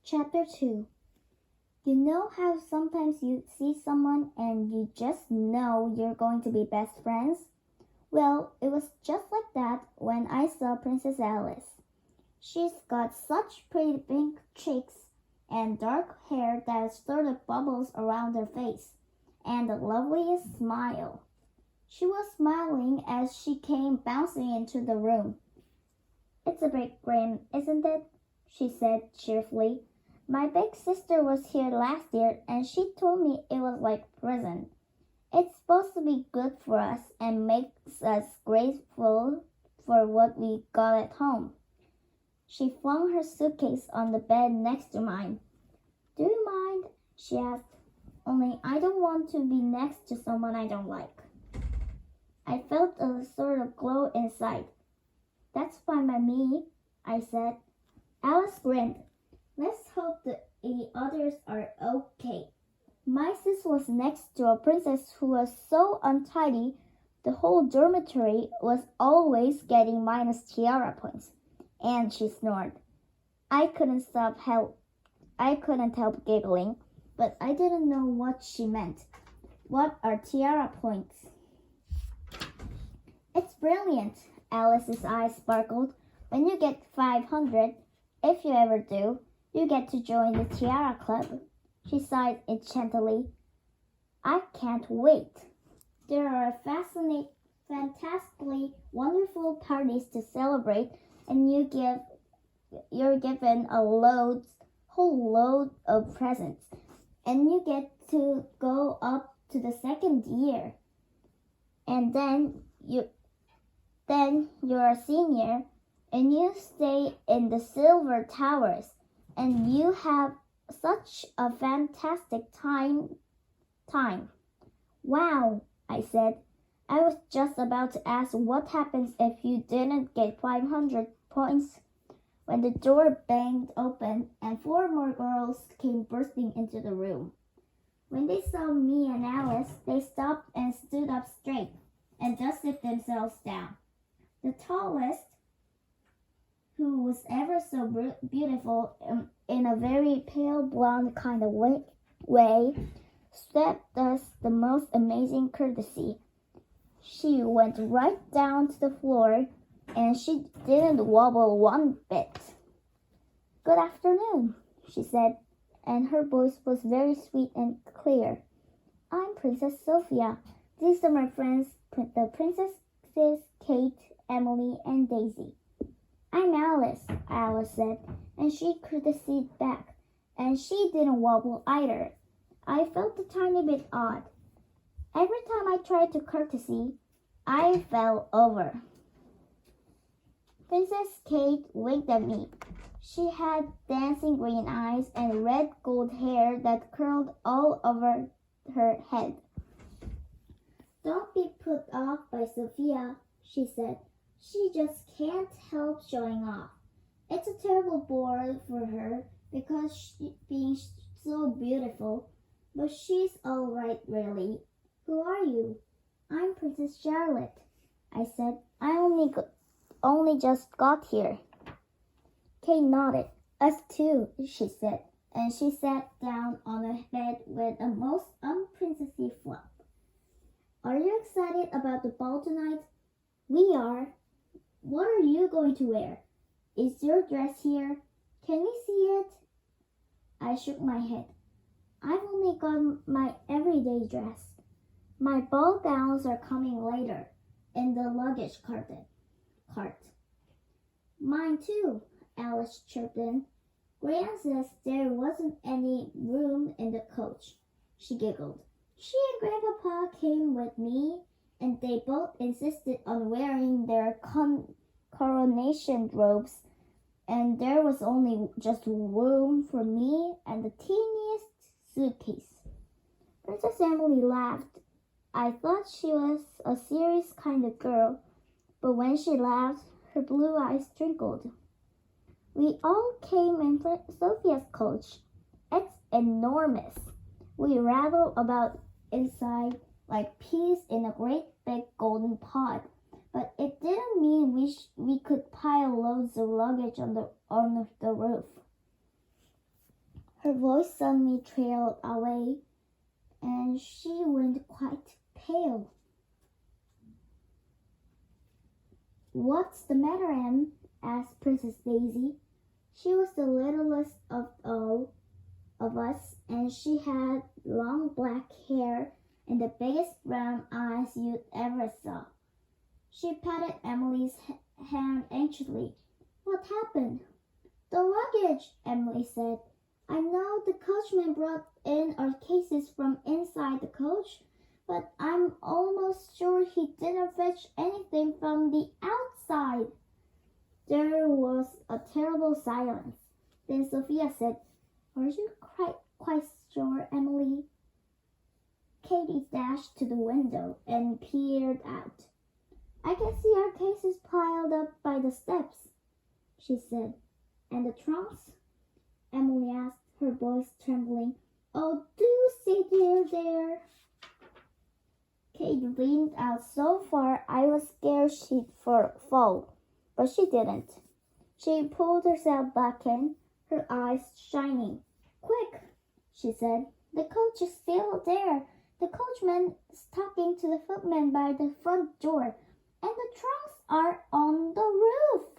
Chapter 2. You know how sometimes you see someone and you just know you're going to be best friends? Well, it was just like that when I saw Princess Alice. She's got such pretty pink cheeks and dark hair that sort of bubbles around her face, and the loveliest smile. She was smiling as she came bouncing into the room. "It's a bit grim, isn't it?" she said cheerfully. "My big sister was here last year and she told me it was like prison. It's supposed to be good for us and makes us grateful for what we got at home." She flung her suitcase on the bed next to mine. "Do you mind?" she asked. "Only I don't want to be next to someone I don't like." I felt a sort of glow inside. "That's fine by me," I said. Alice grinned. "Let's hope the others are okay." My sis was next to a princess who was so untidy the whole dormitory was always getting minus Tiara points, and she snored. I couldn't help giggling, but I didn't know what she meant. "What are Tiara points?" "It's brilliant." Alice's eyes sparkled. "When you get 500, if you ever do, you get to join the Tiara Club." She sighed enchantedly. "I can't wait. There are fantastically wonderful parties to celebrate, and you're given a whole load of presents, and you get to go up to the second year, and then you're a senior, and you stay in the Silver Towers, and you have such a fantastic time. "Wow," I said. I was just about to ask what happens if you didn't get 500 points when the door banged open and 4 more girls came bursting into the room. When they saw me and Alice, they stopped and stood up straight and dusted themselves down. The tallest, who was ever so beautiful in a very pale blonde kind of way, swept us the most amazing courtesy. She went right down to the floor, and she didn't wobble one bit. "Good afternoon," she said, and her voice was very sweet and clear. "I'm Princess Sophia. These are my friends, the princesses Kate, Emily, and Daisy." "I'm Alice," Alice said, and she courtesied back, and she didn't wobble either. I felt a tiny bit odd. Every time I tried to courtesy, I fell over. Princess Kate winked at me. She had dancing green eyes and red gold hair that curled all over her head. "Don't be put off by Sophia," she said. "She just can't help showing off. It's a terrible bore for her because she's being so beautiful, but she's all right, really. Who are you?" "I'm Princess Charlotte," I said. "I only just got here." Kate nodded. "Us too," she said, and she sat down on a bed with a most unprincessy flop. "Are you excited about the ball tonight?" "We are." "What are you going to wear? Is your dress here? Can we see it?" I shook my head. "I've only got my everyday dress. My ball gowns are coming later, in the luggage cart." "Mine too," Alice chirped in. "Gran says there wasn't any room in the coach." She giggled. "She and Grandpapa came with me, and they both insisted on wearing their coronation robes, and there was only just room for me and the teeniest suitcase." Princess Emily laughed. I thought she was a serious kind of girl, but when she laughed, her blue eyes twinkled. "We all came in Sophia's coach. It's enormous. We rattle about inside like peas in a great big golden pot, but it didn't mean we could pile loads of luggage on the roof." Her voice suddenly trailed away, and she went quite pale. "What's the matter, Em?" asked Princess Daisy. She was the littlest of all of us, and she had long black hair and the biggest brown eyes you'd ever saw. She patted Emily's hand anxiously. "What happened?" "The luggage," Emily said. "I know the coachman brought in our cases from inside the coach, but I'm almost sure he didn't fetch anything from the outside." There was a terrible silence. Then Sophia said, "Are you quite sure, Emily?" Katie dashed to the window and peered out. "I can see our cases piled up by the steps," she said. "And the trunks?" Emily asked, her voice trembling. "Oh, do see there." Kate leaned out so far I was scared she'd fall, but she didn't. She pulled herself back in, her eyes shining. "Quick," she said. "The coach is still there. The coachman is talking to the footman by the front door, and the trunks are on the roof."